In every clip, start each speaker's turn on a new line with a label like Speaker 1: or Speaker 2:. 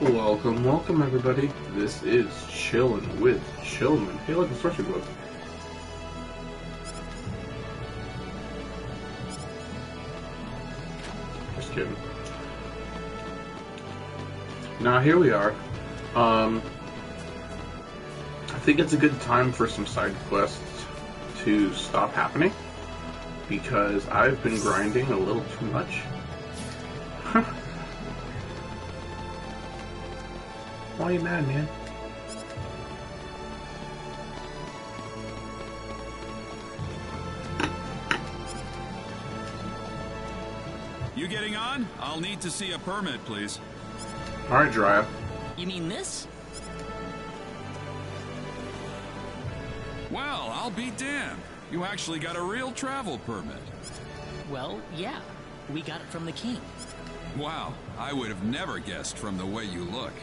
Speaker 1: Welcome, welcome everybody. This is Chillin with Chillman. Hey, look, the structure book. Just kidding. Now here we are. I think it's a good time for some side quests to stop happening because I've been grinding a little too much. Why are you mad, man?
Speaker 2: You getting on? I'll need to see a permit, please.
Speaker 1: Alright, Drya.
Speaker 3: You mean this?
Speaker 2: Well, I'll be damned. You actually got a real travel permit.
Speaker 3: Well, yeah. We got it from the king.
Speaker 2: Wow, I would have never guessed from the way you look.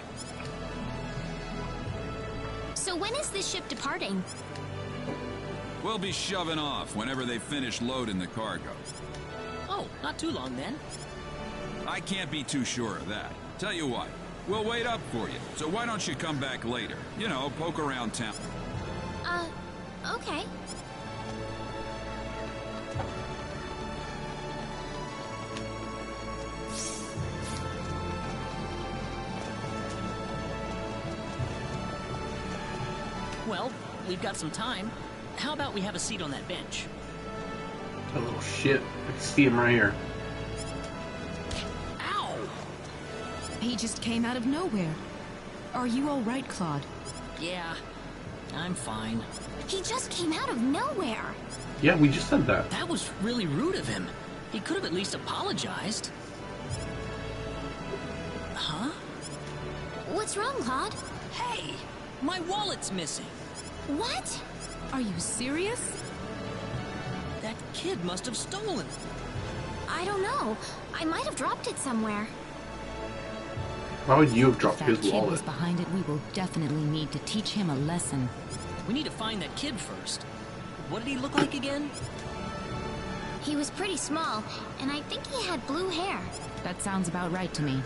Speaker 4: So when is this ship departing?
Speaker 2: We'll be shoving off whenever they finish loading the cargo.
Speaker 3: Oh, not too long then.
Speaker 2: I can't be too sure of that. Tell you what, we'll wait up for you. So why don't you come back later? You know, poke around town.
Speaker 4: Okay.
Speaker 3: Well, we've got some time. How about we have a seat on that bench?
Speaker 1: That little shit. I can see him right here.
Speaker 3: Ow!
Speaker 5: He just came out of nowhere. Are you all right, Claude?
Speaker 3: Yeah, I'm fine.
Speaker 4: He just came out of nowhere.
Speaker 1: Yeah, we just said that.
Speaker 3: That was really rude of him. He could have at least apologized. Huh?
Speaker 4: What's wrong, Claude?
Speaker 3: Hey! My wallet's missing.
Speaker 4: What?
Speaker 5: Are you serious?
Speaker 3: That kid must have stolen it.
Speaker 4: I don't know. I might have dropped it somewhere.
Speaker 1: Why would you have dropped
Speaker 5: If that
Speaker 1: his
Speaker 5: kid
Speaker 1: wallet?
Speaker 5: was behind it, we will definitely need to teach him a lesson.
Speaker 3: We need to find that kid first. What did he look like again?
Speaker 4: He was pretty small, and I think he had blue hair.
Speaker 5: That sounds about right to me.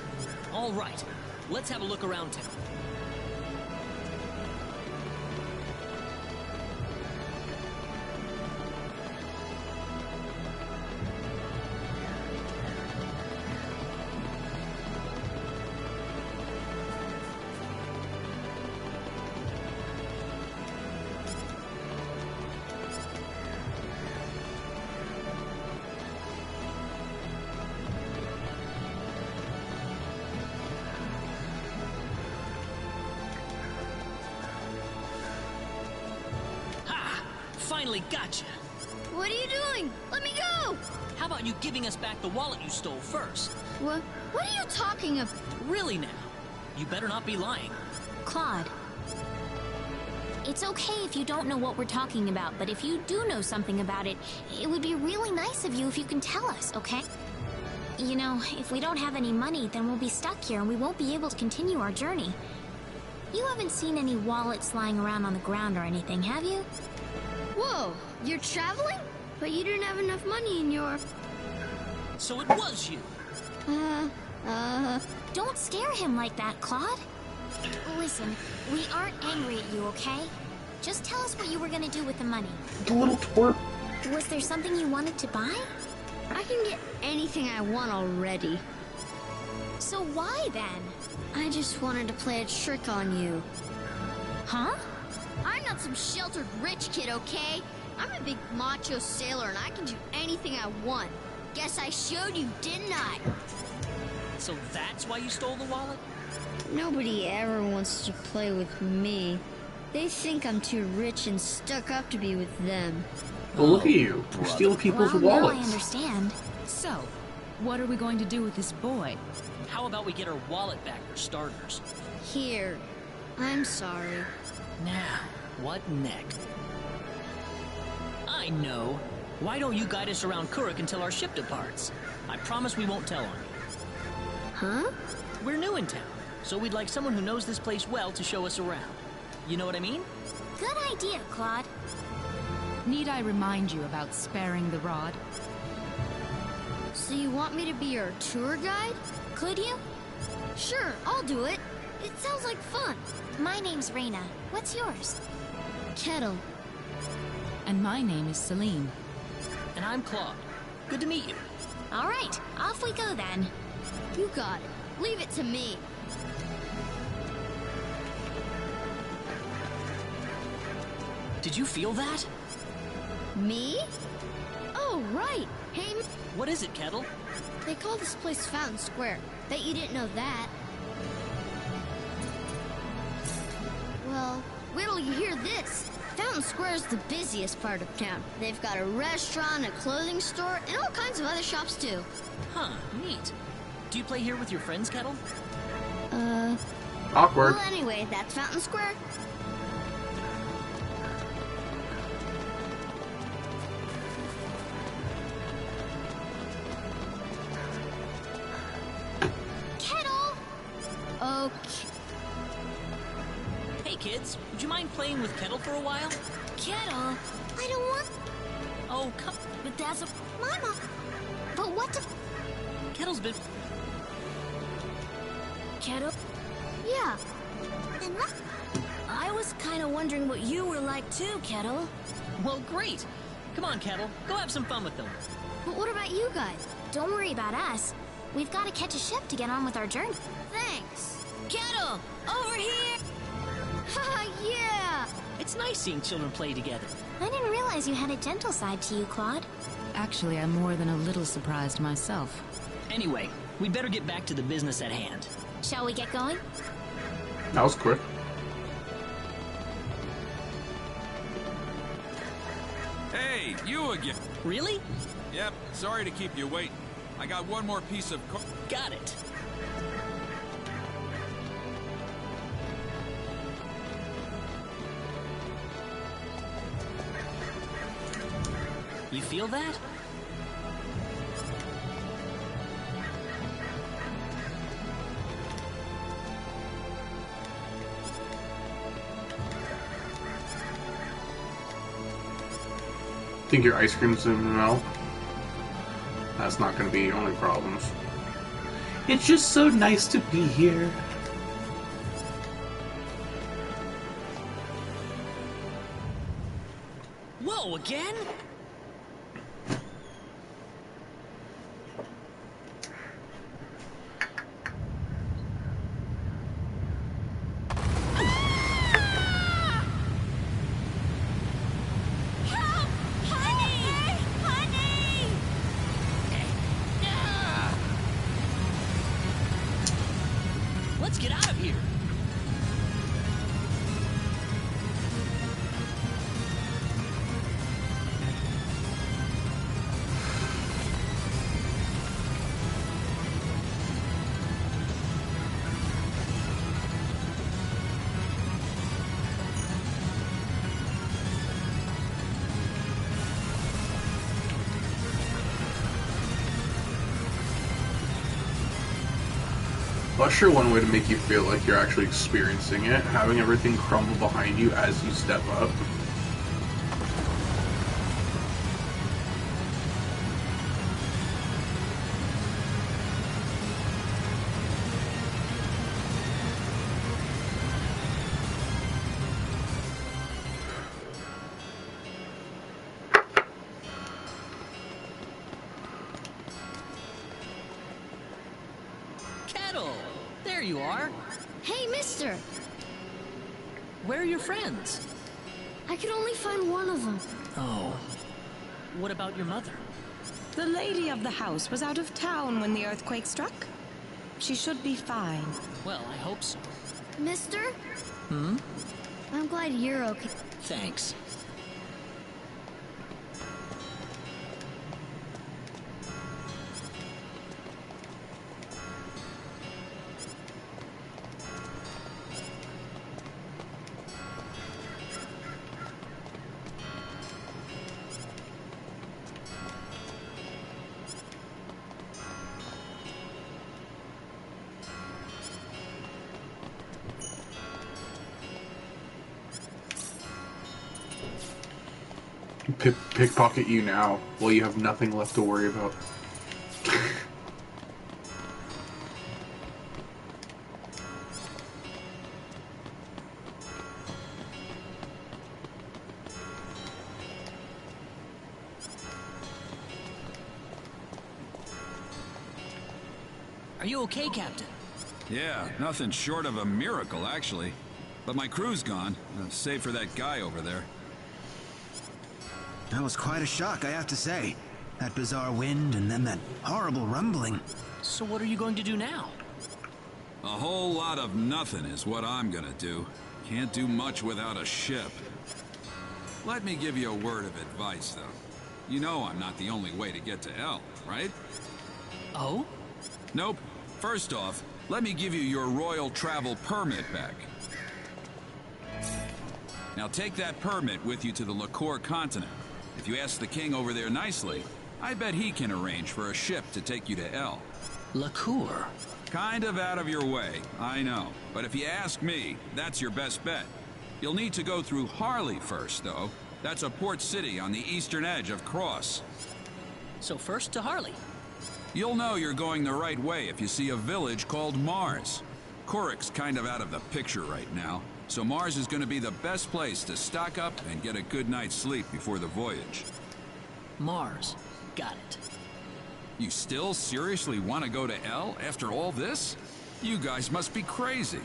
Speaker 3: All right, let's have a look around town. Finally gotcha.
Speaker 4: What are you doing? Let me go!
Speaker 3: How about you giving us back the wallet you stole first?
Speaker 4: What are you talking of?
Speaker 3: Really now? You better not be lying.
Speaker 4: Claude. It's okay if you don't know what we're talking about, but if you do know something about it, it would be really nice of you if you can tell us, okay? You know, if we don't have any money, then we'll be stuck here and we won't be able to continue our journey. You haven't seen any wallets lying around on the ground or anything, have you?
Speaker 6: Whoa, you're traveling? But you didn't have enough money in your...
Speaker 3: So it was you.
Speaker 4: Don't scare him like that, Claude. Listen, we aren't angry at you, okay? Just tell us what you were gonna do with the money.
Speaker 1: The little twerp.
Speaker 4: Was there something you wanted to buy?
Speaker 6: I can get anything I want already.
Speaker 4: So why then?
Speaker 6: I just wanted to play a trick on you.
Speaker 4: Huh?
Speaker 6: I'm not some sheltered rich kid, okay? I'm a big macho sailor and I can do anything I want. Guess I showed you, didn't I?
Speaker 3: So that's why you stole the wallet?
Speaker 6: Nobody ever wants to play with me. They think I'm too rich and stuck up to be with them.
Speaker 1: Well, look at you. You steal people's
Speaker 4: Well, now I
Speaker 1: wallets.
Speaker 4: understand.
Speaker 5: So, what are we going to do with this boy?
Speaker 3: How about we get her wallet back for starters?
Speaker 6: Here, I'm sorry.
Speaker 3: Now, what next? I know. Why don't you guide us around Kurik until our ship departs? I promise we won't tell on you.
Speaker 6: Huh?
Speaker 3: We're new in town, so we'd like someone who knows this place well to show us around. You know what I mean?
Speaker 4: Good idea, Claude.
Speaker 5: Need I remind you about sparing the rod?
Speaker 6: So you want me to be your tour guide?
Speaker 4: Could you?
Speaker 6: Sure, I'll do it. It sounds like fun.
Speaker 4: My name's Reina. What's yours?
Speaker 6: Kettle.
Speaker 5: And my name is Celine.
Speaker 3: And I'm Claude. Good to meet you.
Speaker 4: All right, off we go then.
Speaker 6: You got it. Leave it to me.
Speaker 3: Did you feel that?
Speaker 6: Me? Oh, right. Hey,
Speaker 3: What is it, Kettle?
Speaker 6: they call this place Fountain Square. Bet you didn't know that. Well, wait till you hear this. Fountain Square is the busiest part of town. They've got a restaurant, a clothing store, and all kinds of other shops too.
Speaker 3: Huh, neat. Do you play here with your friends, Kettle?
Speaker 1: Awkward.
Speaker 6: Well, anyway, that's Fountain Square.
Speaker 4: Kettle!
Speaker 6: Okay.
Speaker 3: Hey, kids, would you mind playing with Kettle for a while?
Speaker 4: Kettle, I don't want...
Speaker 3: Oh, come...
Speaker 4: But that's a... Mama! But what the...
Speaker 3: Kettle's been...
Speaker 4: Kettle?
Speaker 6: Yeah.
Speaker 4: And what? I was kind of wondering what you were like too, Kettle.
Speaker 3: Well, great. Come on, Kettle. Go have some fun with them.
Speaker 6: But what about you guys?
Speaker 4: Don't worry about us. We've got to catch a ship to get on with our journey.
Speaker 6: Thanks.
Speaker 4: Kettle, over here!
Speaker 6: Haha, yeah!
Speaker 3: It's nice seeing children play together.
Speaker 4: I didn't realize you had a gentle side to you, Claude.
Speaker 5: Actually, I'm more than a little surprised myself.
Speaker 3: Anyway, we'd better get back to the business at hand.
Speaker 4: Shall we get going?
Speaker 1: That was quick.
Speaker 2: Hey, you again.
Speaker 3: Really?
Speaker 2: Yep, sorry to keep you waiting. I got one more piece of
Speaker 3: Got it. You feel that?
Speaker 1: Think your ice cream's gonna melt? That's not gonna be your only problems. It's just so nice to be here.
Speaker 3: Whoa, again? Let's get out of here.
Speaker 1: Well, sure, one way to make you feel like you're actually experiencing it, having everything crumble behind you as you step up.
Speaker 3: Kettle! There you are.
Speaker 6: Hey, mister!
Speaker 3: Where are your friends?
Speaker 6: I could only find one of them.
Speaker 3: Oh. What about your mother?
Speaker 5: The lady of the house was out of town when the earthquake struck. She should be fine.
Speaker 3: Well, I hope so.
Speaker 6: Mister?
Speaker 3: Hmm?
Speaker 6: I'm glad you're okay.
Speaker 3: Thanks.
Speaker 1: Pickpocket you now, while you have nothing left to worry about.
Speaker 3: Are you okay, Captain?
Speaker 2: Yeah, nothing short of a miracle, actually. But my crew's gone, save for that guy over there.
Speaker 7: That was quite a shock, I have to say. That bizarre wind and then that horrible rumbling.
Speaker 3: So what are you going to do now?
Speaker 2: A whole lot of nothing is what I'm gonna do. Can't do much without a ship. Let me give you a word of advice, though. You know I'm not the only way to get to L, right?
Speaker 3: Oh?
Speaker 2: Nope. First off, let me give you your royal travel permit back. Now take that permit with you to the Liqueur continent. If you ask the king over there nicely, I bet he can arrange for a ship to take you to L.
Speaker 3: Liqueur?
Speaker 2: Kind of out of your way, I know. But if you ask me, that's your best bet. You'll need to go through Harley first, though. That's a port city on the eastern edge of Cross.
Speaker 3: So first to Harley.
Speaker 2: You'll know you're going the right way if you see a village called Marze. Kurik's kind of out of the picture right now, so Marze is going to be the best place to stock up and get a good night's sleep before the voyage.
Speaker 3: Marze. Got it.
Speaker 2: You still seriously want to go to L after all this? You guys must be crazy.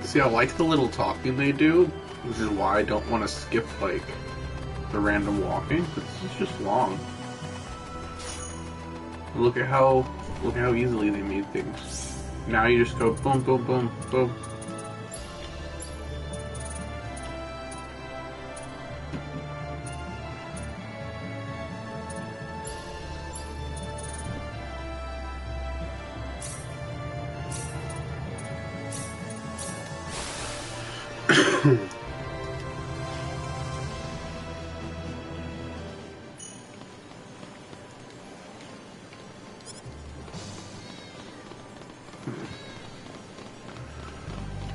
Speaker 1: See, I like the little talking they do, which is why I don't want to skip, like, the random walking, because it's just long. Look at how easily they made things. Now you just go boom, boom, boom, boom.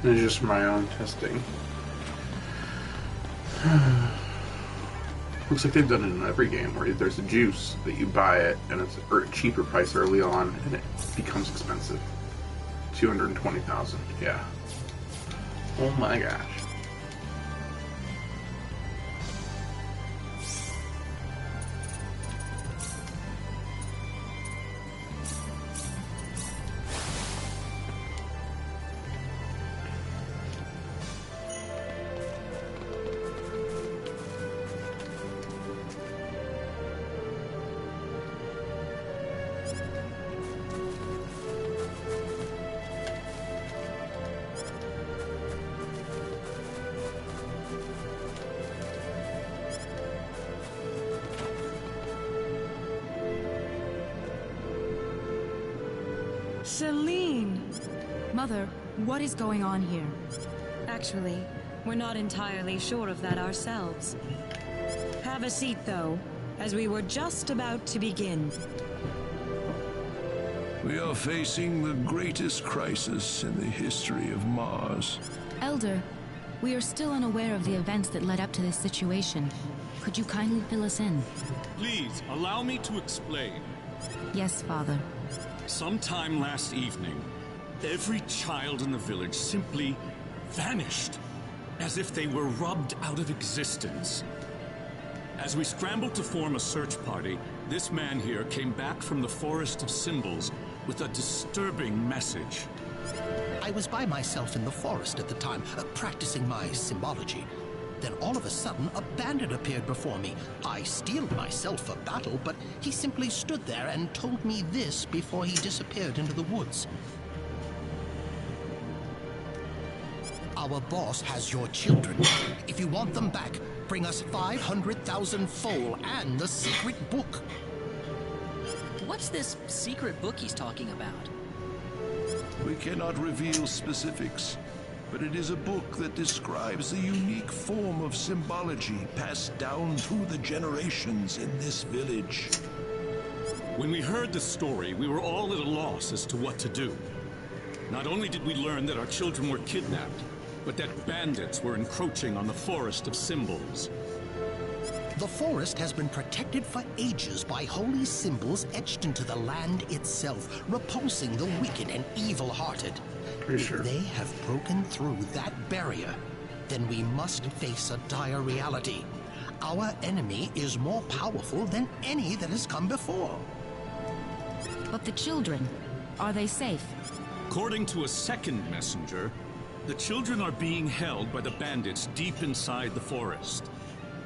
Speaker 1: It's just my own testing. Looks like they've done it in every game where there's a juice that you buy it and it's a cheaper price early on and it becomes expensive. 220,000, yeah. Oh my gosh.
Speaker 5: Chillin!
Speaker 8: Mother, what is going on here?
Speaker 5: Actually, we're not entirely sure of that ourselves. Have a seat, though, as we were just about to begin.
Speaker 9: We are facing the greatest crisis in the history of Mars.
Speaker 8: Elder, we are still unaware of the events that led up to this situation. Could you kindly fill us in?
Speaker 10: Please, allow me to explain.
Speaker 8: Yes, Father.
Speaker 10: Sometime last evening, every child in the village simply vanished, as if they were rubbed out of existence. As we scrambled to form a search party, this man here came back from the Forest of Symbols with a disturbing message.
Speaker 11: I was by myself in the forest at the time, practicing my symbology. Then all of a sudden, a bandit appeared before me. I steeled myself for battle, but he simply stood there and told me this before he disappeared into the woods. Our boss has your children. If you want them back, bring us 500,000 foal and the secret book.
Speaker 3: What's this secret book he's talking about?
Speaker 9: We cannot reveal specifics. but it is a book that describes the unique form of symbology passed down through the generations in this village.
Speaker 10: When we heard the story, we were all at a loss as to what to do. Not only did we learn that our children were kidnapped, but that bandits were encroaching on the Forest of Symbols.
Speaker 11: The forest has been protected for ages by holy symbols etched into the land itself, repulsing the wicked and evil-hearted. If they have broken through that barrier, then we must face a dire reality. Our enemy is more powerful than any that has come before.
Speaker 8: But the children, are they safe?
Speaker 10: According to a second messenger, the children are being held by the bandits deep inside the forest.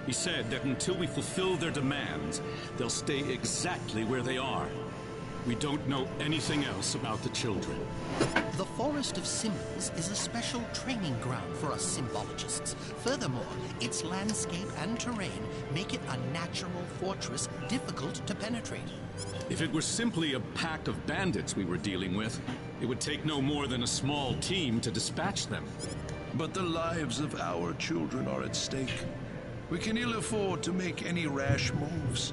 Speaker 10: He said that until we fulfill their demands, they'll stay exactly where they are. We don't know anything else about the children.
Speaker 11: The Forest of Symbols is a special training ground for us symbologists. Furthermore, its landscape and terrain make it a natural fortress difficult to penetrate.
Speaker 10: If it were simply a pack of bandits we were dealing with, it would take no more than a small team to dispatch them.
Speaker 9: But the lives of our children are at stake. We can ill afford to make any rash moves.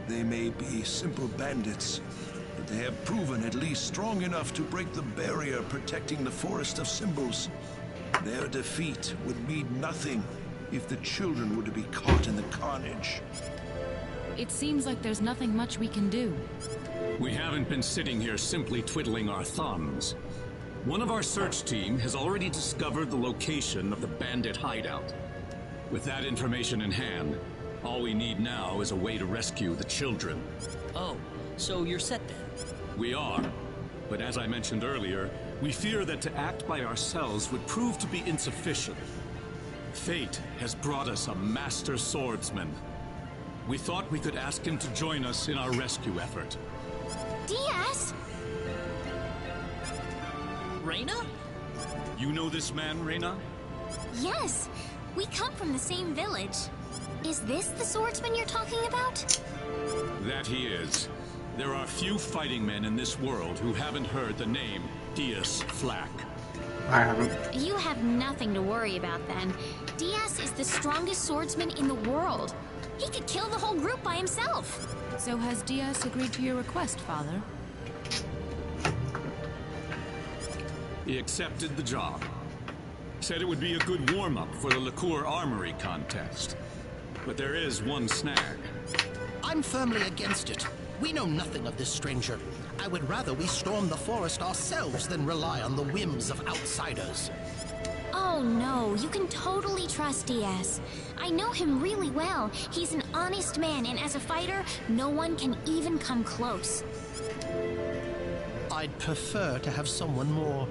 Speaker 9: They may be simple bandits, but they have proven at least strong enough to break the barrier protecting the Forest of Symbols. Their defeat would mean nothing if the children were to be caught in the carnage.
Speaker 8: It seems like there's nothing much we can do.
Speaker 10: We haven't been sitting here simply twiddling our thumbs. One of our search team has already discovered the location of the bandit hideout. With that information in hand, all we need now is a way to rescue the children.
Speaker 3: Oh, so you're set then?
Speaker 10: We are. But as I mentioned earlier, we fear that to act by ourselves would prove to be insufficient. Fate has brought us a master swordsman. We thought we could ask him to join us in our rescue effort.
Speaker 4: Diaz?
Speaker 3: Reyna?
Speaker 10: You know this man, Reyna?
Speaker 4: Yes. We come from the same village. Is this the swordsman you're talking about?
Speaker 10: That he is. There are few fighting men in this world who haven't heard the name Diaz Flack.
Speaker 1: I haven't.
Speaker 4: You have nothing to worry about then. Diaz is the strongest swordsman in the world. He could kill the whole group by himself.
Speaker 8: So has Diaz agreed to your request, Father?
Speaker 10: He accepted the job. Said it would be a good warm-up for the Liqueur Armory contest. But there is one snag.
Speaker 11: I'm firmly against it. We know nothing of this stranger. I would rather we storm the forest ourselves than rely on the whims of outsiders.
Speaker 4: Oh no, you can totally trust Diaz. I know him really well. He's an honest man, and as a fighter, no one can even come close.
Speaker 11: I'd prefer to have someone more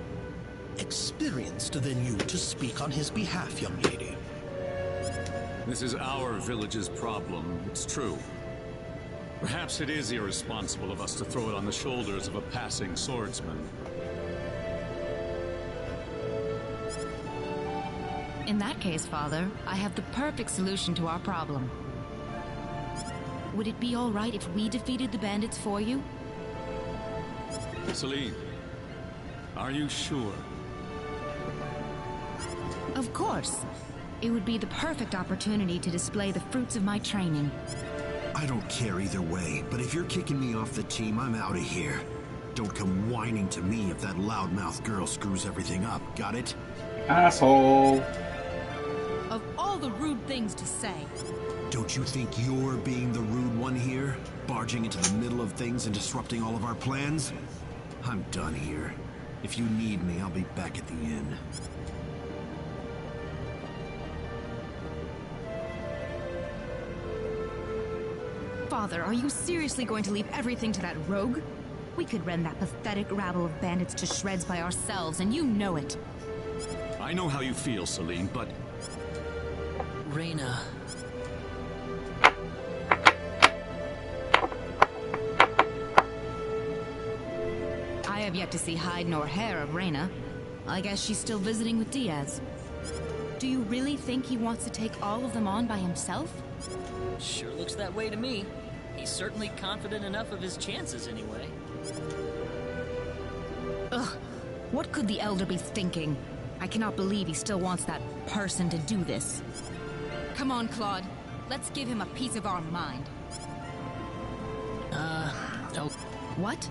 Speaker 11: experienced than you to speak on his behalf, young lady.
Speaker 10: This is our village's problem, it's true. Perhaps it is irresponsible of us to throw it on the shoulders of a passing swordsman.
Speaker 8: In that case, Father, I have the perfect solution to our problem. Would it be all right if we defeated the bandits for you?
Speaker 10: Celine, are you sure?
Speaker 8: Of course. It would be the perfect opportunity to display the fruits of my training.
Speaker 7: I don't care either way, but if you're kicking me off the team, I'm out of here. Don't come whining to me if that loudmouth girl screws everything up, got it?
Speaker 1: Asshole.
Speaker 8: Of all the rude things to say.
Speaker 7: Don't you think you're being the rude one here? Barging into the middle of things and disrupting all of our plans? I'm done here. If you need me, I'll be back at the inn.
Speaker 8: Father, are you seriously going to leave everything to that rogue? We could rend that pathetic rabble of bandits to shreds by ourselves, and you know it.
Speaker 10: I know how you feel, Celine, but...
Speaker 3: Reyna.
Speaker 8: I have yet to see hide nor hair of Reyna. I guess she's still visiting with Diaz. Do you really think he wants to take all of them on by himself?
Speaker 3: Sure looks that way to me. He's certainly confident enough of his chances anyway.
Speaker 8: Ugh, what could the Elder be thinking? I cannot believe he still wants that person to do this. Come on, Claude. Let's give him a piece of our mind.
Speaker 3: Oh.
Speaker 8: What?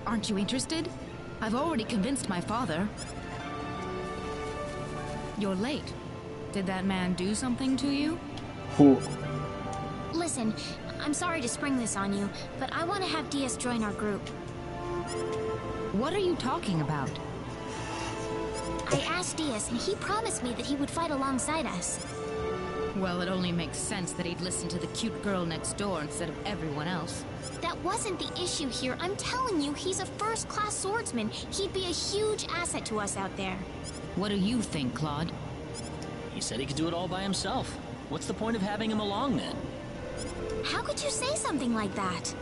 Speaker 8: Aren't you interested? I've already convinced my father. You're late. Did that man do something to you?
Speaker 1: Who?
Speaker 4: Listen, I'm sorry to spring this on you, but I want to have Diaz join our group.
Speaker 8: What are you talking about?
Speaker 4: I asked Diaz, and he promised me that he would fight alongside us.
Speaker 8: Well, it only makes sense that he'd listen to the cute girl next door instead of everyone else.
Speaker 4: That wasn't the issue here. I'm telling you, he's a first-class swordsman. He'd be a huge asset to us out there.
Speaker 8: What do you think, Claude?
Speaker 3: He said he could do it all by himself. What's the point of having him along then?
Speaker 4: How could you say something like that?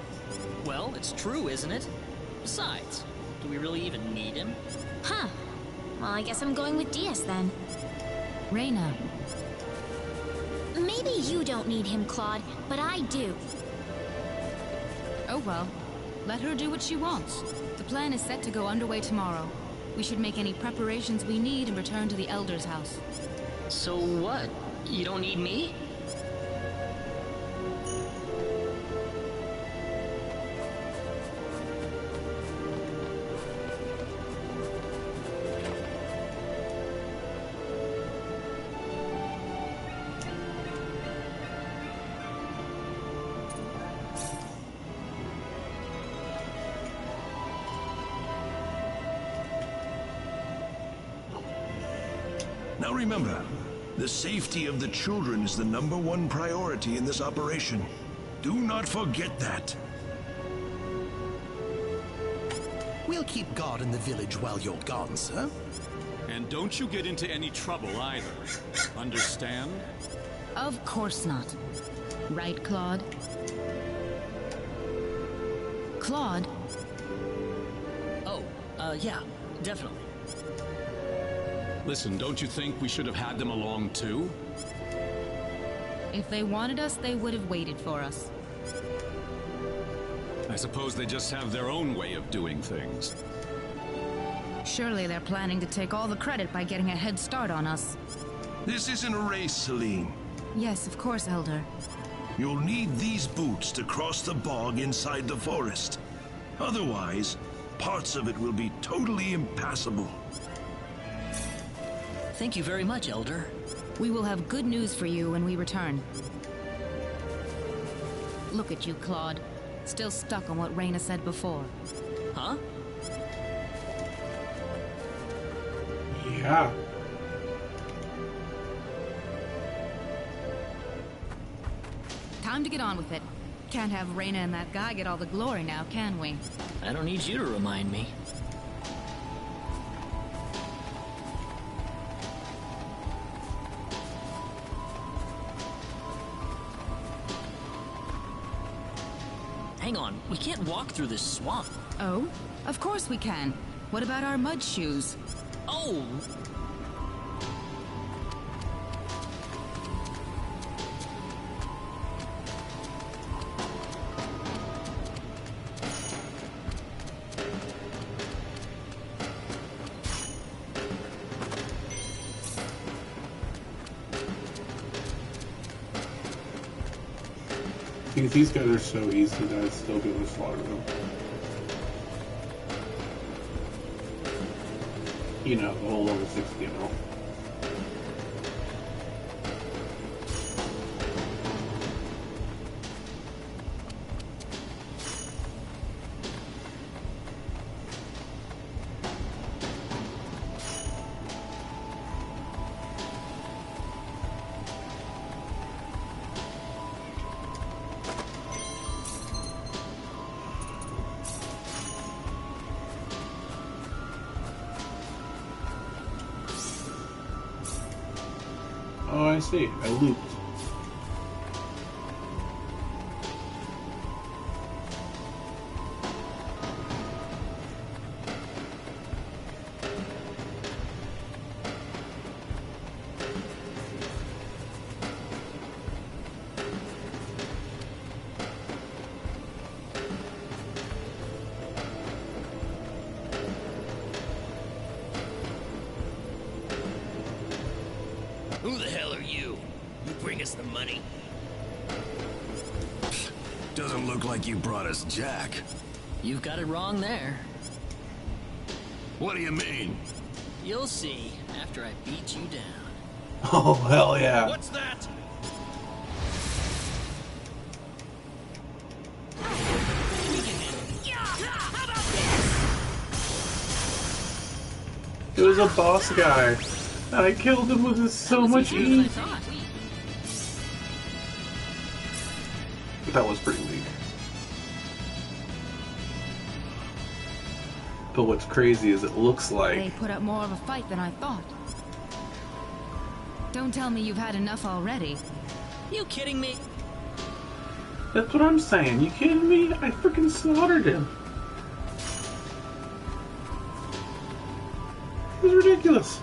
Speaker 3: Well, it's true, isn't it? Besides, do we really even need him?
Speaker 4: Huh. Well, I guess I'm going with Diaz then.
Speaker 8: Reyna.
Speaker 4: Maybe you don't need him, Claude, but I do.
Speaker 8: Oh well. Let her do what she wants. The plan is set to go underway tomorrow. We should make any preparations we need and return to the Elder's house.
Speaker 3: So what? You don't need me?
Speaker 9: Now remember, the safety of the children is the #1 priority in this operation. Do not forget that.
Speaker 11: We'll keep guard in the village while you're gone, sir.
Speaker 10: And don't you get into any trouble either. Understand?
Speaker 8: Of course not. Right, Claude? Claude?
Speaker 3: Oh, yeah, definitely.
Speaker 10: Listen, don't you think we should have had them along too?
Speaker 8: If they wanted us, they would have waited for us.
Speaker 10: I suppose they just have their own way of doing things.
Speaker 8: Surely they're planning to take all the credit by getting a head start on us.
Speaker 9: This isn't a race, Celine.
Speaker 8: Yes, of course, Elder.
Speaker 9: You'll need these boots to cross the bog inside the forest. Otherwise, parts of it will be totally impassable.
Speaker 3: Thank you very much, Elder.
Speaker 8: We will have good news for you when we return. Look at you, Claude. Still stuck on what Reyna said before.
Speaker 3: Huh?
Speaker 1: Yeah.
Speaker 8: Time to get on with it. Can't have Reyna and that guy get all the glory now, can we?
Speaker 3: I don't need you to remind me. Hang on, we can't walk through this swamp.
Speaker 8: Oh? Of course we can. What about our mud shoes?
Speaker 3: Oh!
Speaker 1: Because these guys are so easy that I'd still be able to slaughter them. You know, the whole level 60 and all. Oh, I see. I looped.
Speaker 12: Who the hell are you? You bring us the money?
Speaker 7: Doesn't look like you brought us Jack.
Speaker 3: You've got it wrong there.
Speaker 7: What do you mean?
Speaker 3: You'll see after I beat you down.
Speaker 1: Oh, hell yeah.
Speaker 12: What's that?
Speaker 1: It was a boss guy, and I killed him with so much ease. That was pretty weak. But what's crazy is it looks like...
Speaker 8: They put up more of a fight than I thought. Don't tell me you've had enough already.
Speaker 3: You kidding me?
Speaker 1: That's what I'm saying. You kidding me? I freaking slaughtered him. It was ridiculous.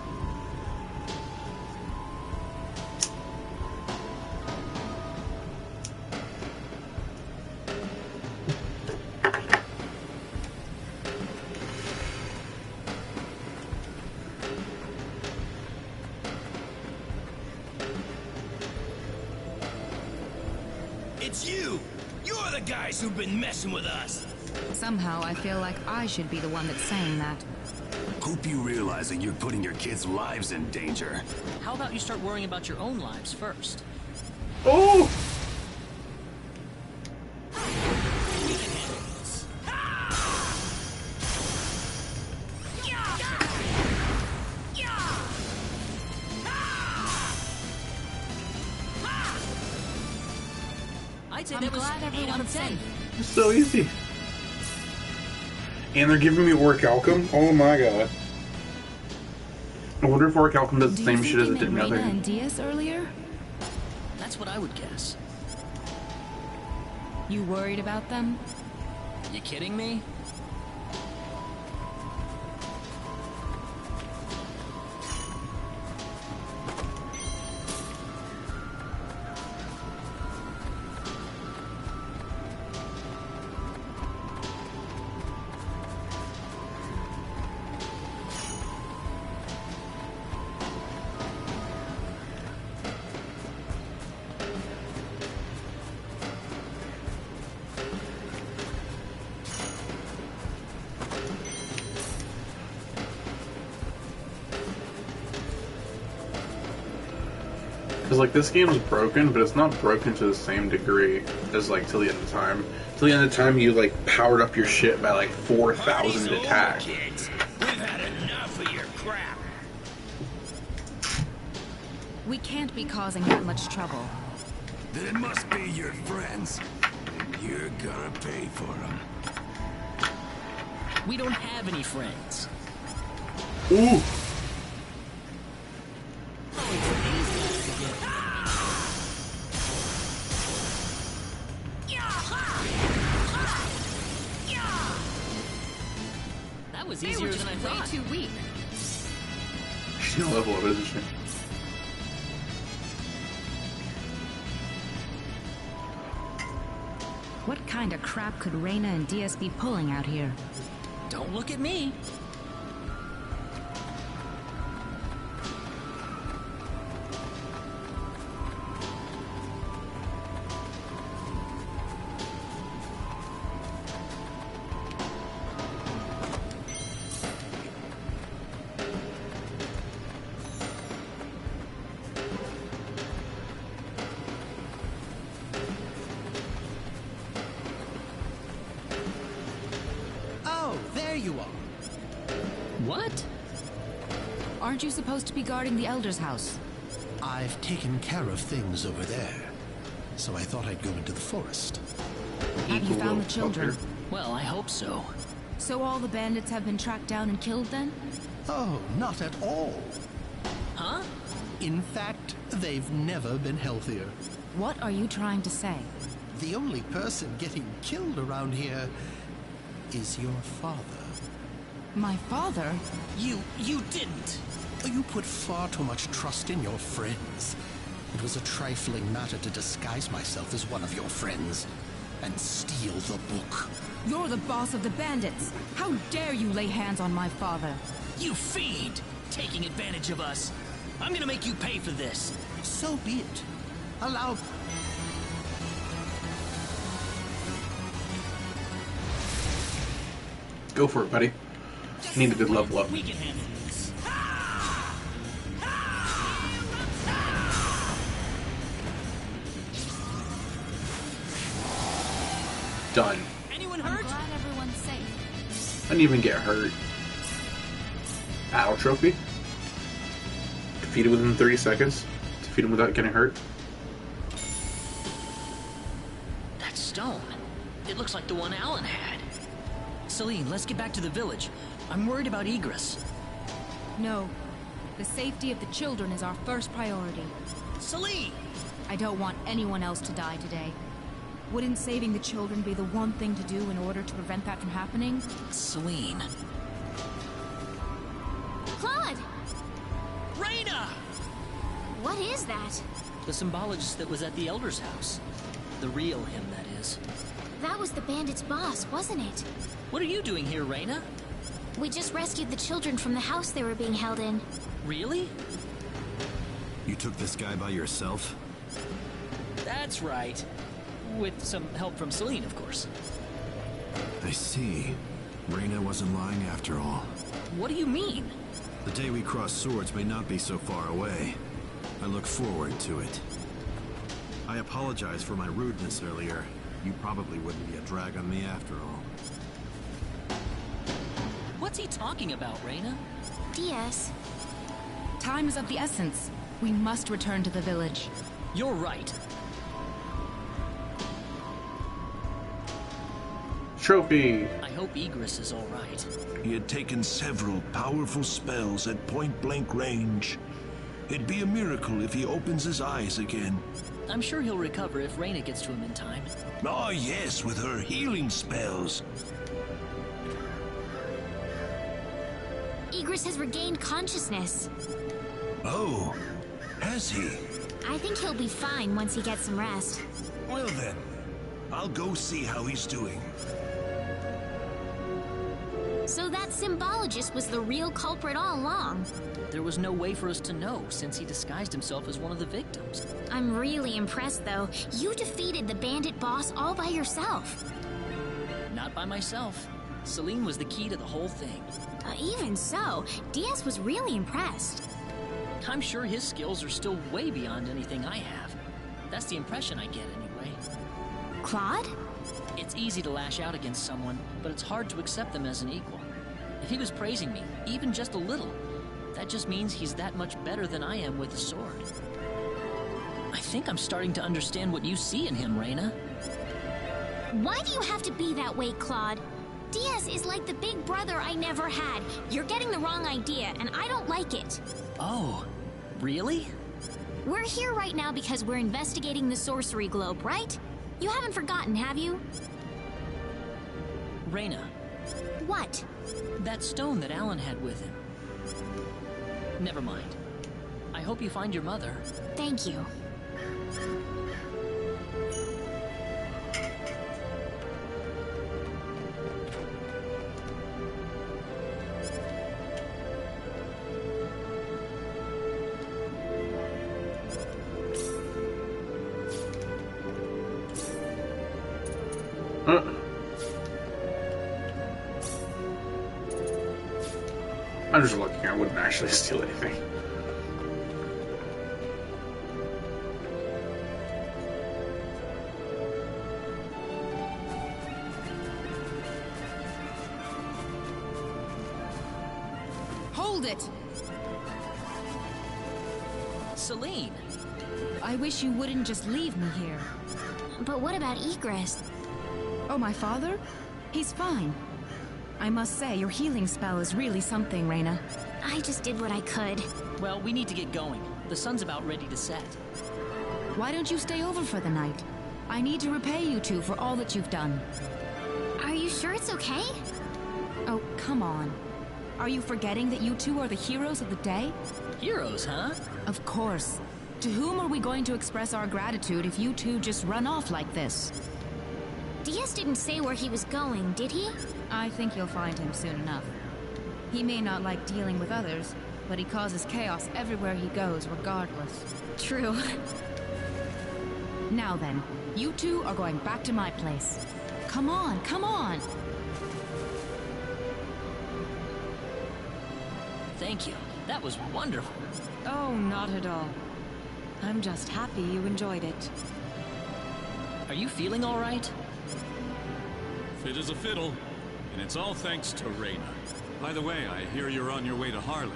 Speaker 12: It's you! You're the guys who've been messing with us!
Speaker 8: Somehow I feel like I should be the one that's saying that.
Speaker 7: Hope you realize that you're putting your kids' lives in danger.
Speaker 3: How about you start worrying about your own lives first?
Speaker 1: Oh!
Speaker 8: I'm glad everyone's safe.
Speaker 1: It's so easy. And they're giving me Orichalcum? Oh my god. I wonder if Orichalcum does the same shit as it did in the other.
Speaker 8: and Diaz earlier?
Speaker 3: That's what I would guess.
Speaker 8: You worried about them?
Speaker 3: You kidding me?
Speaker 1: Because, like, this game is broken, but it's not broken to the same degree as, like, till the end of time. Till the end of time, you, like, powered up your shit by, like, 4,000 attack.
Speaker 12: Kids. We've had enough of your crap.
Speaker 8: We can't be causing that much trouble.
Speaker 7: Then it must be your friends. And you're gonna pay for them.
Speaker 3: We don't have any friends.
Speaker 1: Ooh!
Speaker 3: That was easier than I thought.
Speaker 8: Way too weak.
Speaker 1: She's gonna level up, isn't she?
Speaker 8: What kind of crap could Reyna and Diaz be pulling out here?
Speaker 3: Don't look at me.
Speaker 11: You are.
Speaker 3: What?
Speaker 8: Aren't you supposed to be guarding the Elder's house?
Speaker 11: I've taken care of things over there, so I thought I'd go into the forest.
Speaker 8: Have you found the children?
Speaker 3: Well, I hope so.
Speaker 8: So all the bandits have been tracked down and killed then?
Speaker 11: Oh, not at all.
Speaker 3: Huh?
Speaker 11: In fact, they've never been healthier.
Speaker 8: What are you trying to say?
Speaker 11: The only person getting killed around here is your father.
Speaker 8: My father?
Speaker 3: You didn't.
Speaker 11: You put far too much trust in your friends. It was a trifling matter to disguise myself as one of your friends and steal the book.
Speaker 8: You're the boss of the bandits. How dare you lay hands on my father?
Speaker 3: You fiend! Taking advantage of us. I'm gonna make you pay for this.
Speaker 11: So be it. Allow...
Speaker 1: Go for it, buddy. Need a good level up.
Speaker 3: We can handle this.
Speaker 1: Done.
Speaker 3: Anyone hurt?
Speaker 8: I'm glad everyone's safe.
Speaker 1: I didn't even get hurt. Battle trophy. Defeated within 30 seconds. Defeat him without getting hurt.
Speaker 3: That stone. It looks like the one Alan had. Celine, let's get back to the village. I'm worried about egress.
Speaker 8: No. The safety of the children is our first priority.
Speaker 3: Celine!
Speaker 8: I don't want anyone else to die today. Wouldn't saving the children be the one thing to do in order to prevent that from happening?
Speaker 3: Celine.
Speaker 4: Claude!
Speaker 3: Raina!
Speaker 4: What is that?
Speaker 3: The symbologist that was at the Elder's house. The real him, that is.
Speaker 4: That was the bandit's boss, wasn't it?
Speaker 3: What are you doing here, Raina?
Speaker 4: We just rescued the children from the house they were being held in.
Speaker 3: Really?
Speaker 7: You took this guy by yourself?
Speaker 3: That's right. With some help from Celine, of course.
Speaker 7: I see. Raina wasn't lying after all.
Speaker 3: What do you mean?
Speaker 7: The day we cross swords may not be so far away. I look forward to it. I apologize for my rudeness earlier. You probably wouldn't be a drag on me after all.
Speaker 3: What's he talking about, Raina?
Speaker 4: Diaz.
Speaker 8: Time is of the essence. We must return to the village.
Speaker 3: You're right.
Speaker 1: Trophy.
Speaker 3: I hope Egress is all right.
Speaker 9: He had taken several powerful spells at point-blank range. It'd be a miracle if he opens his eyes again.
Speaker 3: I'm sure he'll recover if Raina gets to him in time.
Speaker 9: Oh yes, with her healing spells.
Speaker 4: Egress has regained consciousness.
Speaker 9: Oh, has he?
Speaker 4: I think he'll be fine once he gets some rest.
Speaker 9: Well then, I'll go see how he's doing.
Speaker 4: So that symbologist was the real culprit all along.
Speaker 3: There was no way for us to know, since he disguised himself as one of the victims.
Speaker 4: I'm really impressed, though. You defeated the bandit boss all by yourself.
Speaker 3: Not by myself. Celine was the key to the whole thing.
Speaker 4: Even so, Diaz was really impressed.
Speaker 3: I'm sure his skills are still way beyond anything I have. That's the impression I get, anyway.
Speaker 4: Claude?
Speaker 3: It's easy to lash out against someone, but it's hard to accept them as an equal. If he was praising me, even just a little, that just means he's that much better than I am with the sword. I think I'm starting to understand what you see in him, Raina.
Speaker 4: Why do you have to be that way, Claude? Diaz is like the big brother I never had. You're getting the wrong idea, and I don't like it.
Speaker 3: Oh, really?
Speaker 4: We're here right now because we're investigating the sorcery globe, right? You haven't forgotten, have you?
Speaker 3: Raina.
Speaker 4: What?
Speaker 3: That stone that Alan had with him. Never mind. I hope you find your mother.
Speaker 4: Thank you.
Speaker 1: I'm just looking. I wouldn't actually steal anything.
Speaker 8: Hold it!
Speaker 3: Celine!
Speaker 8: I wish you wouldn't just leave me here.
Speaker 4: But what about Egress?
Speaker 8: Oh, my father? He's fine. I must say, your healing spell is really something, Raina.
Speaker 4: I just did what I could.
Speaker 3: Well, we need to get going. The sun's about ready to set.
Speaker 8: Why don't you stay over for the night? I need to repay you two for all that you've done.
Speaker 4: Are you sure it's okay?
Speaker 8: Oh, come on. Are you forgetting that you two are the heroes of the day?
Speaker 3: Heroes, huh?
Speaker 8: Of course. To whom are we going to express our gratitude if you two just run off like this?
Speaker 4: Diaz didn't say where he was going, did he?
Speaker 8: I think you'll find him soon enough. He may not like dealing with others, but he causes chaos everywhere he goes, regardless.
Speaker 4: True.
Speaker 8: Now then, you two are going back to my place. Come on, come on!
Speaker 3: Thank you. That was wonderful.
Speaker 5: Oh, not at all. I'm just happy you enjoyed it.
Speaker 3: Are you feeling all right?
Speaker 10: Fit as a fiddle, and it's all thanks to Reyna. By the way, I hear you're on your way to Harley.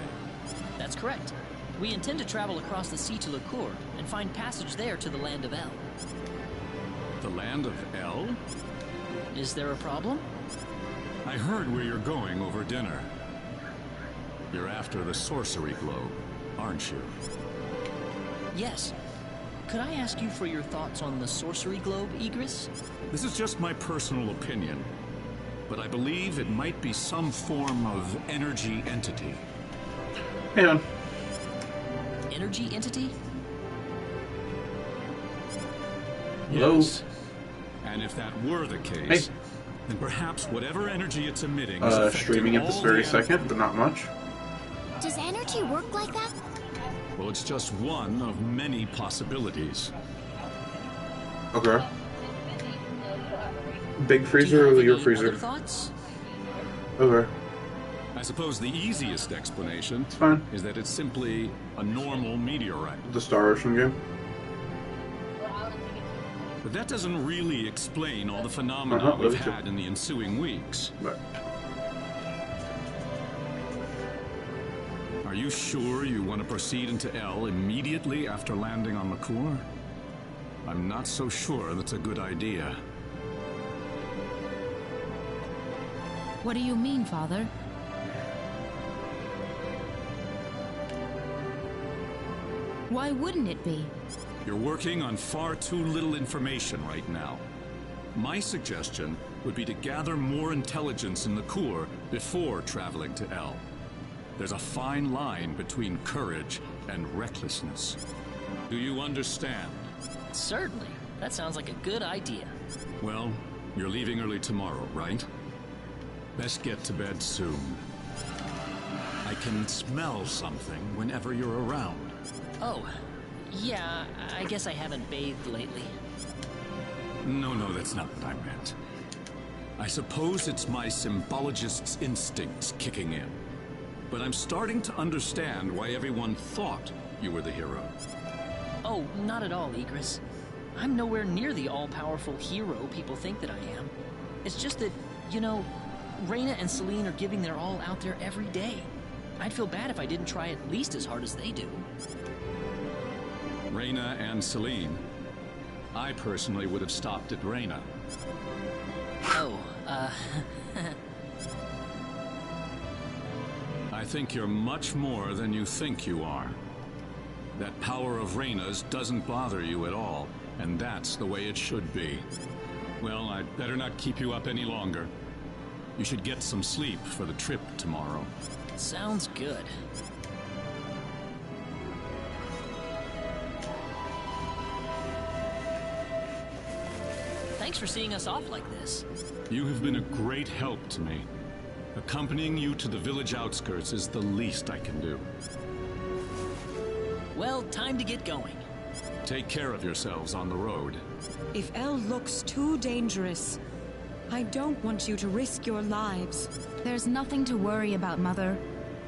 Speaker 3: That's correct. We intend to travel across the sea to Licour and find passage there to the land of El.
Speaker 10: The land of El?
Speaker 3: Is there a problem?
Speaker 10: I heard where you're going over dinner. You're after the sorcery globe, aren't you?
Speaker 3: Yes. Could I ask you for your thoughts on the sorcery globe, Igris?
Speaker 10: This is just my personal opinion, but I believe it might be some form of energy entity.
Speaker 1: Hang on.
Speaker 3: Energy entity?
Speaker 1: Hello?
Speaker 10: Yes. And if that were the case, then perhaps whatever energy it's emitting is affecting
Speaker 1: streaming at this
Speaker 10: all
Speaker 1: very
Speaker 10: the
Speaker 1: second, but not much.
Speaker 4: Does energy work like that?
Speaker 10: Well, it's just one of many possibilities.
Speaker 1: Okay. Big freezer or your freezer?
Speaker 3: Other thoughts?
Speaker 1: Okay.
Speaker 10: I suppose the easiest explanation
Speaker 1: Fine.
Speaker 10: is that it's simply a normal meteorite.
Speaker 1: The Star Ocean game?
Speaker 10: But that doesn't really explain all the phenomena we've
Speaker 1: really too.
Speaker 10: had in the ensuing weeks.
Speaker 1: But
Speaker 10: Are you sure you want to proceed into El immediately after landing on Licour? I'm not so sure that's a good idea.
Speaker 8: What do you mean, Father? Why wouldn't it be?
Speaker 10: You're working on far too little information right now. My suggestion would be to gather more intelligence in Licour before traveling to El. There's a fine line between courage and recklessness. Do you understand?
Speaker 3: Certainly. That sounds like a good idea.
Speaker 10: Well, you're leaving early tomorrow, right? Best get to bed soon. I can smell something whenever you're around.
Speaker 3: Oh, yeah, I guess I haven't bathed lately.
Speaker 10: No, that's not what I meant. I suppose it's my symbologist's instincts kicking in. But I'm starting to understand why everyone thought you were the hero.
Speaker 3: Oh, not at all, Igris. I'm nowhere near the all-powerful hero people think that I am. It's just that, you know, Reyna and Celine are giving their all out there every day. I'd feel bad if I didn't try at least as hard as they do.
Speaker 10: Reyna and Celine. I personally would have stopped at Reyna.
Speaker 3: Oh,
Speaker 10: I think you're much more than you think you are. That power of Reyna's doesn't bother you at all, and that's the way it should be. Well, I'd better not keep you up any longer. You should get some sleep for the trip tomorrow.
Speaker 3: sounds good. Thanks for seeing us off like this.
Speaker 10: You have been a great help to me. Accompanying you to the village outskirts is the least I can do.
Speaker 3: Well, time to get going.
Speaker 10: Take care of yourselves on the road.
Speaker 5: If El looks too dangerous, I don't want you to risk your lives.
Speaker 8: There's nothing to worry about, Mother.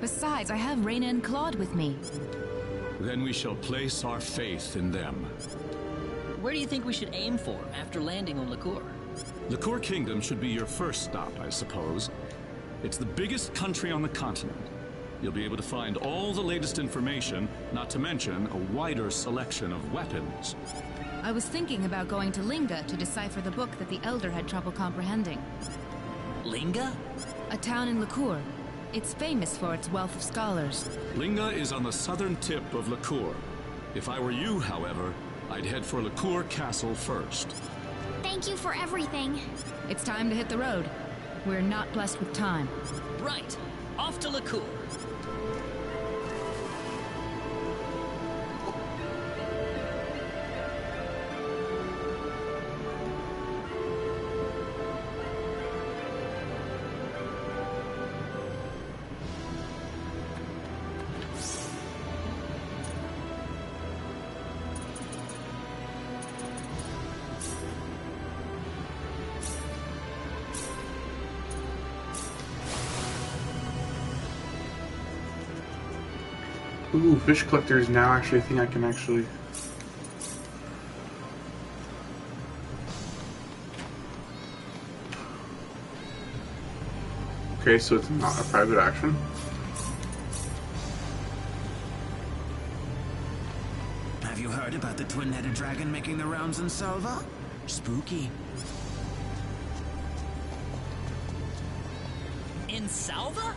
Speaker 8: Besides, I have Reyna and Claude with me.
Speaker 10: Then we shall place our faith in them.
Speaker 3: Where do you think we should aim for after landing on Licour?
Speaker 10: Licour Kingdom should be your first stop, I suppose. It's the biggest country on the continent. You'll be able to find all the latest information, not to mention a wider selection of weapons.
Speaker 8: I was thinking about going to Linga to decipher the book that the Elder had trouble comprehending.
Speaker 3: Linga?
Speaker 8: A town in Licour. It's famous for its wealth of scholars.
Speaker 10: Linga is on the southern tip of Licour. If I were you, however, I'd head for Licour Castle first.
Speaker 4: Thank you for everything.
Speaker 8: It's time to hit the road. We're not blessed with time.
Speaker 3: Right. Off to Licour.
Speaker 1: Ooh, fish collector is now actually a thing I can actually... Okay, so it's not a private action.
Speaker 13: Have you heard about the twin-headed dragon making the rounds in Salva? Spooky.
Speaker 3: In Salva?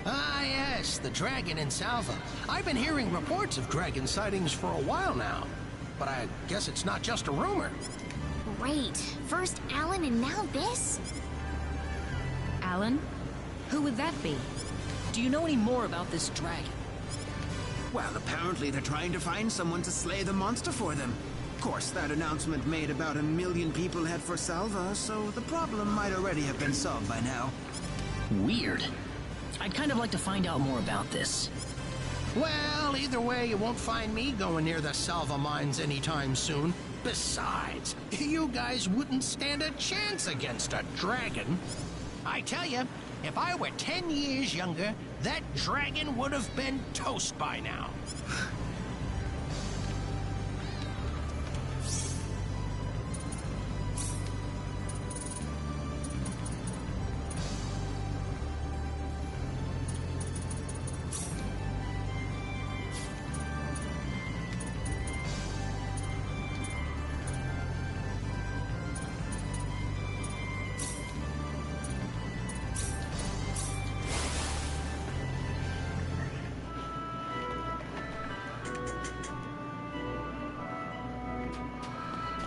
Speaker 11: Ah, yes, the dragon in Salva. I've been hearing reports of dragon sightings for a while now. But I guess it's not just a rumor.
Speaker 4: Great. First Alan and now this?
Speaker 8: Alan? Who would that be?
Speaker 3: Do you know any more about this dragon?
Speaker 13: Well, apparently they're trying to find someone to slay the monster for them. Of course, that announcement made about 1 million people head for Salva, so the problem might already have been solved by now.
Speaker 3: Weird. I'd kind of like to find out more about this.
Speaker 11: Well, either way, you won't find me going near the Salva mines anytime soon. Besides, you guys wouldn't stand a chance against a dragon. I tell you, if I were 10 years younger, that dragon would have been toast by now.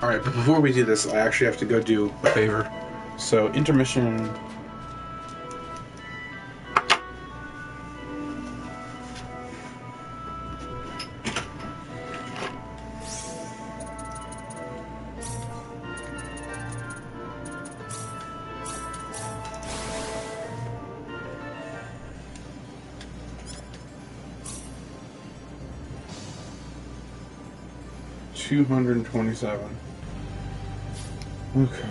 Speaker 1: Alright, but before we do this, I actually have to go do a favor. So, intermission. $227. Okay.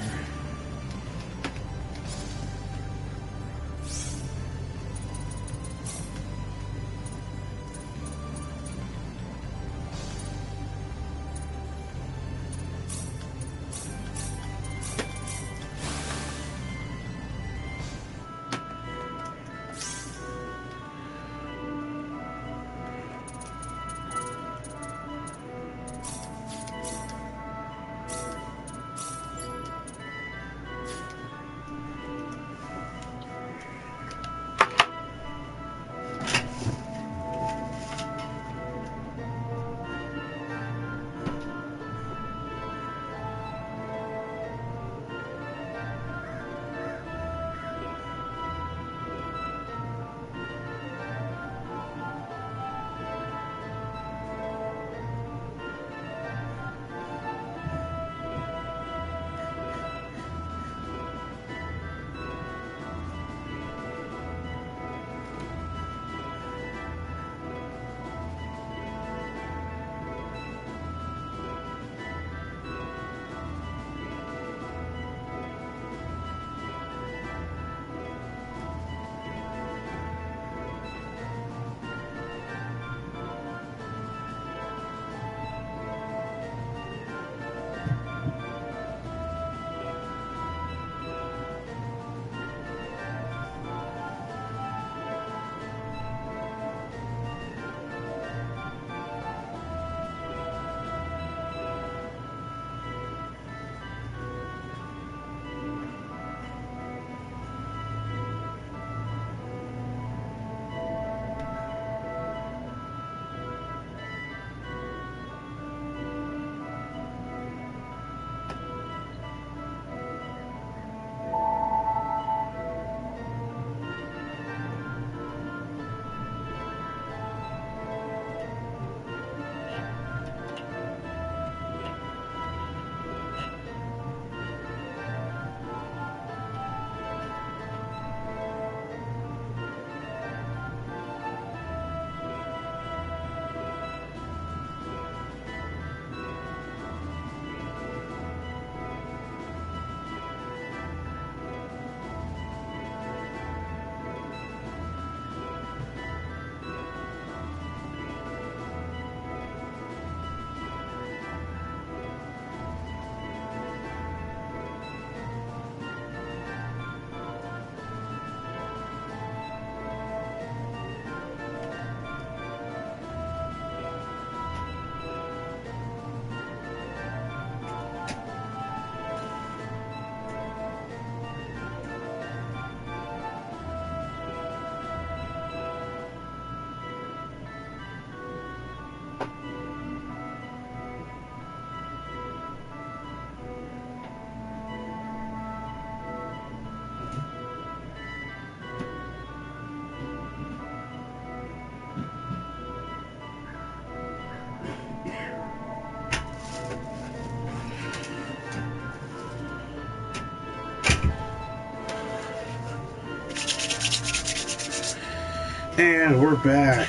Speaker 1: And we're back.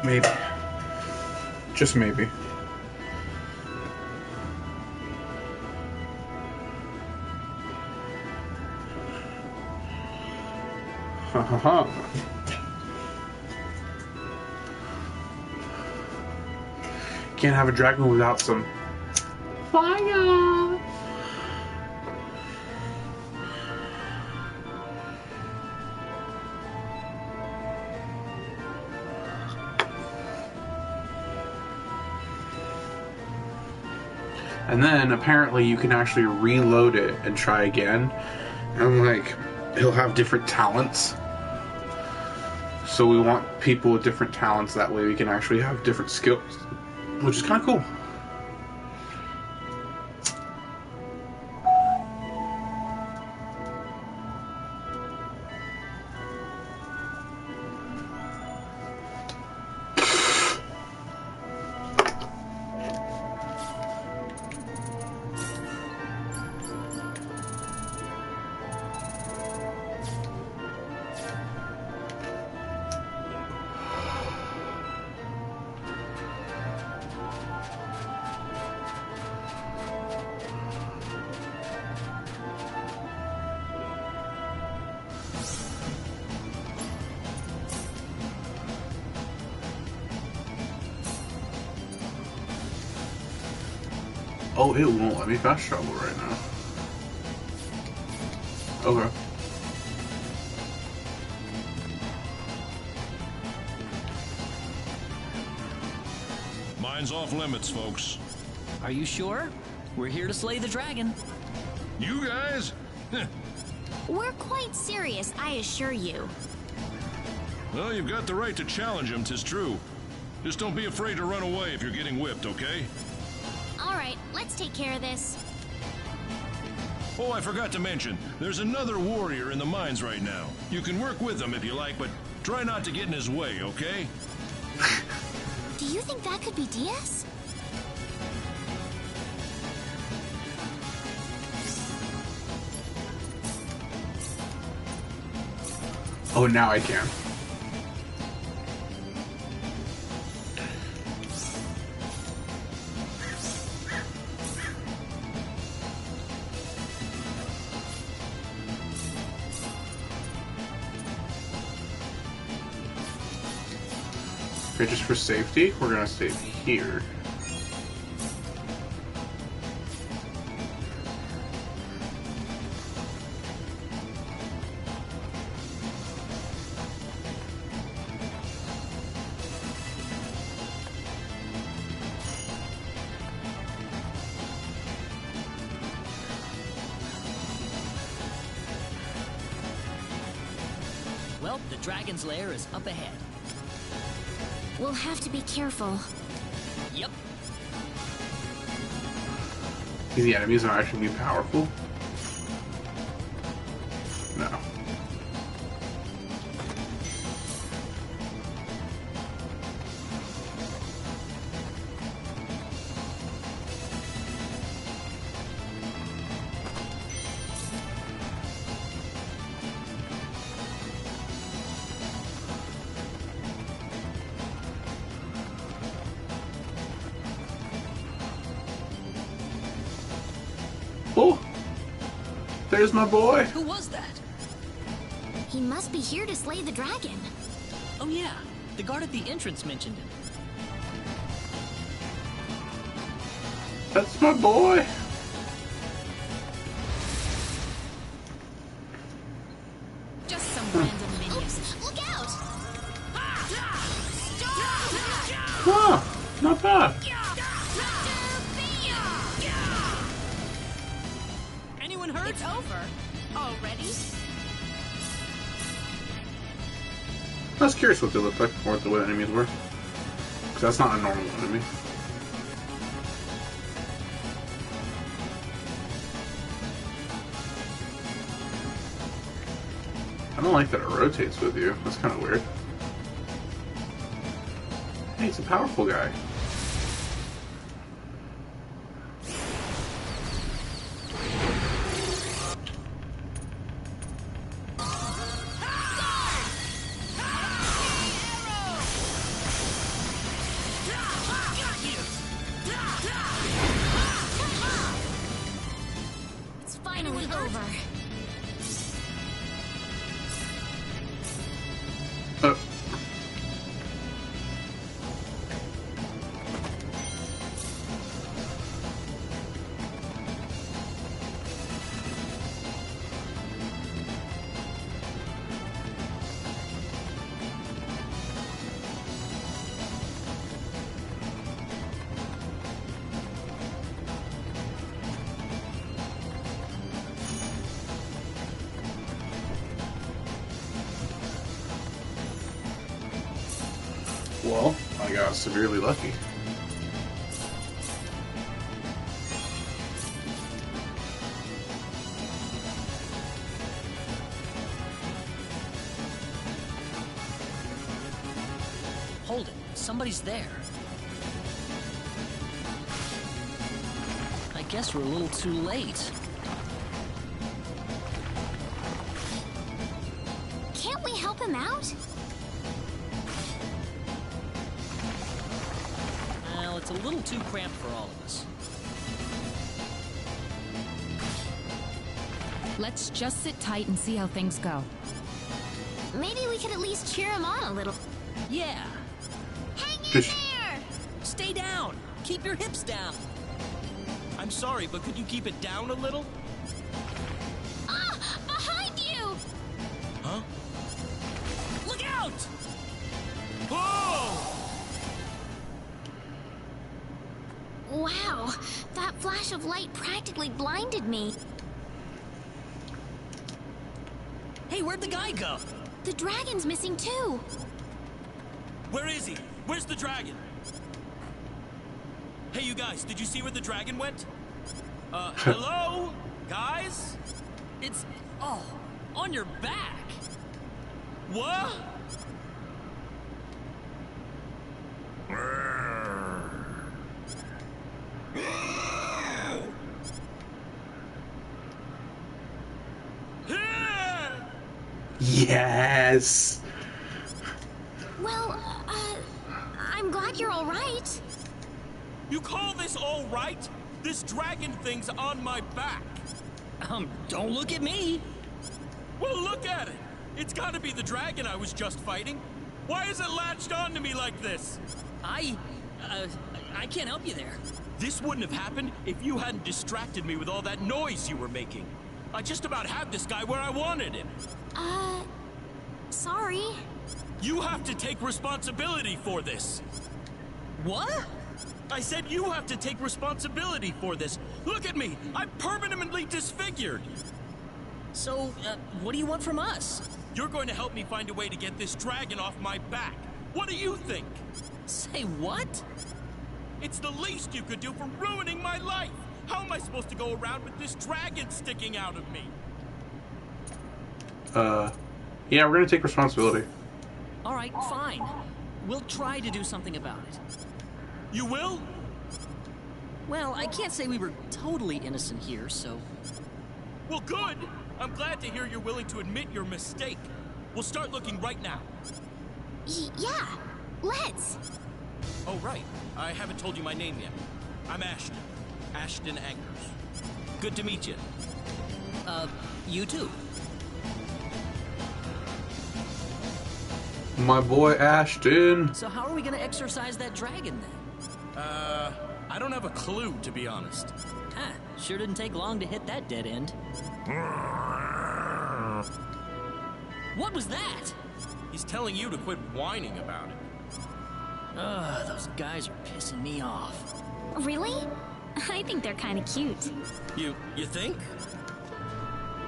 Speaker 1: Maybe. Just maybe. Ha ha ha. Can't have a dragon without some fire. And then apparently you can actually reload it and try again. And like, he'll have different talents. So we want people with different talents, that way we can actually have different skills, which is kind of cool. Oh, it won't let me fast travel right now. Okay.
Speaker 9: Mine's off limits, folks.
Speaker 3: Are you sure? We're here to slay the dragon.
Speaker 9: You guys?
Speaker 4: We're quite serious, I assure you.
Speaker 9: Well, you've got the right to challenge him, 'tis true. Just don't be afraid to run away if you're getting whipped, okay?
Speaker 4: All right, let's take care of this.
Speaker 9: Oh, I forgot to mention, there's another warrior in the mines right now. You can work with him if you like, but try not to get in his way, okay?
Speaker 4: Do you think that could be Diaz?
Speaker 1: Oh, now I can. Okay, just for safety, we're gonna stay here.
Speaker 3: Well, the dragon's lair is up ahead.
Speaker 4: We'll have to be careful.
Speaker 3: Yep.
Speaker 1: Think the enemies are actually powerful? No. Oh! There's my boy!
Speaker 3: Who was that?
Speaker 4: He must be here to slay the dragon.
Speaker 3: Oh yeah, the guard at the entrance mentioned him.
Speaker 1: That's my boy!
Speaker 8: Just some random minions.
Speaker 4: Oops, look out!
Speaker 1: Ah! Not bad!
Speaker 3: Anyone hurt?
Speaker 8: It's over. Already?
Speaker 1: I was curious what they looked like or what the enemies were. Because that's not a normal enemy. I don't like that it rotates with you. That's kind of weird. Hey, it's a powerful guy. Well, I got severely lucky.
Speaker 3: Hold it. Somebody's there. I guess we're a little too late.
Speaker 4: Can't we help him out?
Speaker 3: Well, it's a little too cramped for all of us.
Speaker 8: Let's just sit tight and see how things go.
Speaker 4: Maybe we could at least cheer him on a little.
Speaker 3: Yeah.
Speaker 4: Hang in
Speaker 1: Just-
Speaker 4: there!
Speaker 3: Stay down. Keep your hips down.
Speaker 12: I'm sorry, but could you keep it down a little?
Speaker 4: Ah! Behind you!
Speaker 12: Huh?
Speaker 3: Look out!
Speaker 12: Whoa!
Speaker 4: Wow, that flash of light practically blinded me.
Speaker 3: Hey, where'd the guy go?
Speaker 4: The dragon's missing too.
Speaker 12: Where is he? Where's the dragon? Hey, you guys, did you see where the dragon went? Hello? Guys?
Speaker 3: It's... oh, on your back.
Speaker 12: What?
Speaker 1: Yes!
Speaker 4: Well, I'm glad you're all right.
Speaker 12: You call this all right? This dragon thing's on my back.
Speaker 3: Don't look at me.
Speaker 12: Well, look at it. It's gotta be the dragon I was just fighting. Why is it latched onto me like this?
Speaker 3: I can't help you there.
Speaker 12: This wouldn't have happened if you hadn't distracted me with all that noise you were making. I just about had this guy where I wanted him.
Speaker 4: Sorry.
Speaker 12: You have to take responsibility for this.
Speaker 3: What?
Speaker 12: I said you have to take responsibility for this. Look at me. I'm permanently disfigured.
Speaker 3: So, what do you want from us?
Speaker 12: You're going to help me find a way to get this dragon off my back. What do you think?
Speaker 3: Say what?
Speaker 12: It's the least you could do for ruining my life. How am I supposed to go around with this dragon sticking out of me?
Speaker 1: Yeah, we're gonna take responsibility.
Speaker 3: All right, fine. We'll try to do something about it.
Speaker 12: You will?
Speaker 3: Well, I can't say we were totally innocent here, so...
Speaker 12: Well, good. I'm glad to hear you're willing to admit your mistake. We'll start looking right now.
Speaker 4: Yeah, let's.
Speaker 12: Oh, right. I haven't told you my name yet. I'm Ashton. Ashton Anchors. Good to meet you.
Speaker 3: You too.
Speaker 1: My boy Ashton.
Speaker 3: So how are we gonna exorcise that dragon then?
Speaker 12: I don't have a clue, to be honest.
Speaker 3: Huh, sure didn't take long to hit that dead end. What was that?
Speaker 12: He's telling you to quit whining about it.
Speaker 3: Ugh, those guys are pissing me off.
Speaker 4: Really? I think they're kind of cute.
Speaker 12: You think?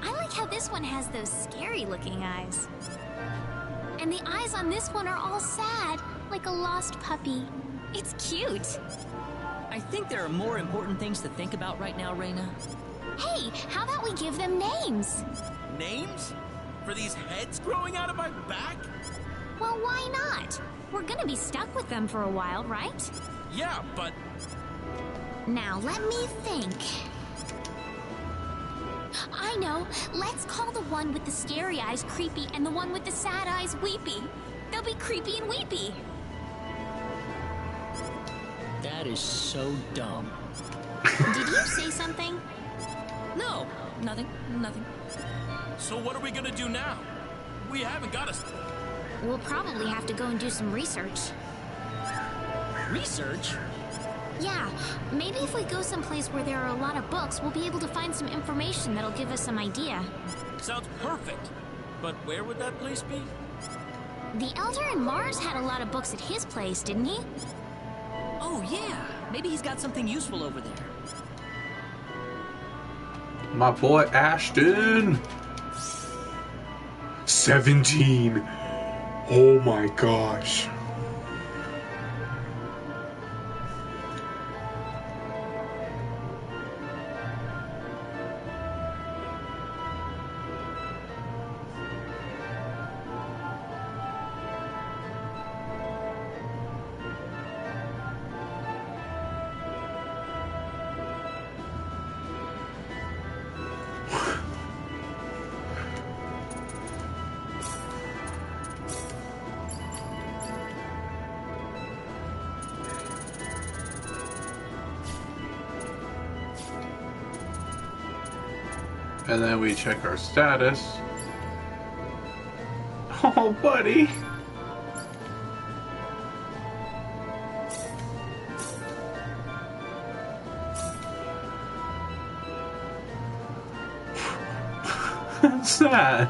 Speaker 4: I like how this one has those scary-looking eyes. And the eyes on this one are all sad, like a lost puppy. It's cute.
Speaker 3: I think there are more important things to think about right now, Reyna.
Speaker 4: Hey, how about we give them names?
Speaker 12: Names? For these heads growing out of my back?
Speaker 4: Well, why not? We're gonna be stuck with them for a while, right?
Speaker 12: Yeah, but...
Speaker 4: Now, let me think. I know. Let's call the one with the scary eyes Creepy and the one with the sad eyes Weepy. They'll be Creepy and Weepy.
Speaker 3: That is so dumb.
Speaker 4: Did you say something?
Speaker 3: No, nothing.
Speaker 12: So what are we gonna do now? We haven't got us...
Speaker 4: We'll probably have to go and do some research.
Speaker 3: Research?
Speaker 4: Yeah, maybe if we go someplace where there are a lot of books, we'll be able to find some information that'll give us some idea.
Speaker 12: Sounds perfect. But where would that place be?
Speaker 4: The Elder in Marze had a lot of books at his place, didn't he?
Speaker 3: Oh, yeah. Maybe he's got something useful over there.
Speaker 1: My boy Ashton. 17. Oh my gosh. And then we check our status. Oh, buddy! That's sad.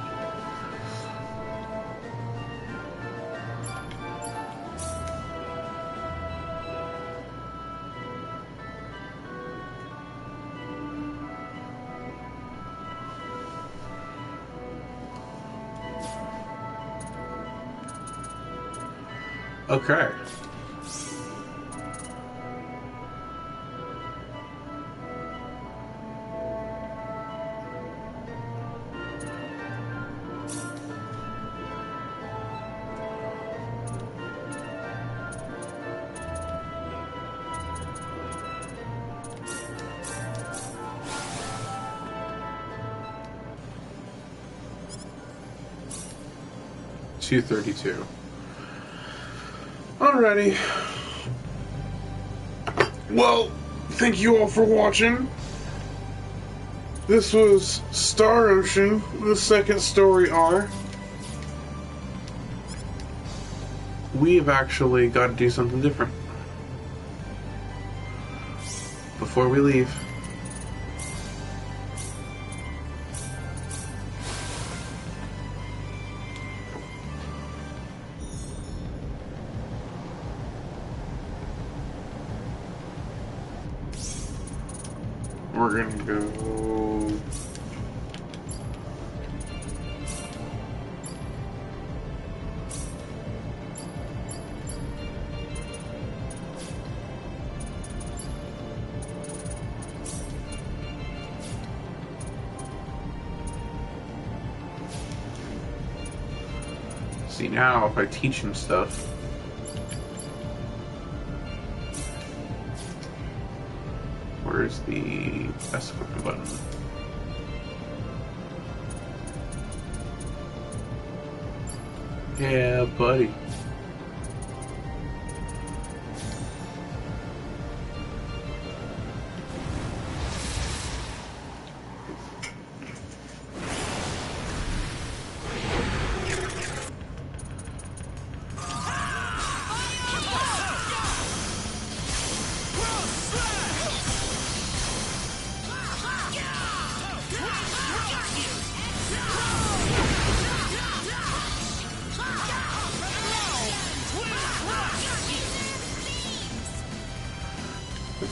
Speaker 1: Okay. $232. Alrighty. Well, thank you all for watching. This was Star Ocean, the second story arc. We've actually got to do something different before we leave. We're gonna go... See, now if I teach him stuff... Where's the S button? Yeah, buddy.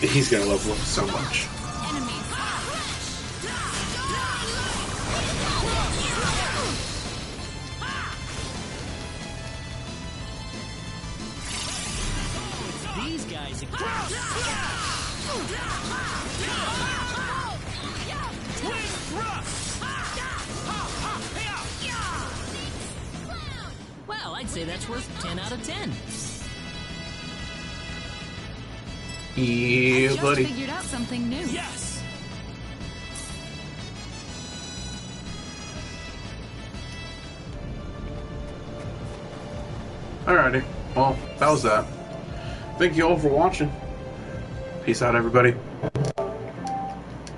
Speaker 1: He's gonna level up so much.
Speaker 3: These guys well, I'd say that's worth 10 out of 10.
Speaker 8: I
Speaker 1: Yeah,
Speaker 8: just
Speaker 1: buddy.
Speaker 8: figured out something new.
Speaker 12: Yes!
Speaker 1: Alrighty. Well, that was that. Thank you all for watching. Peace out, everybody.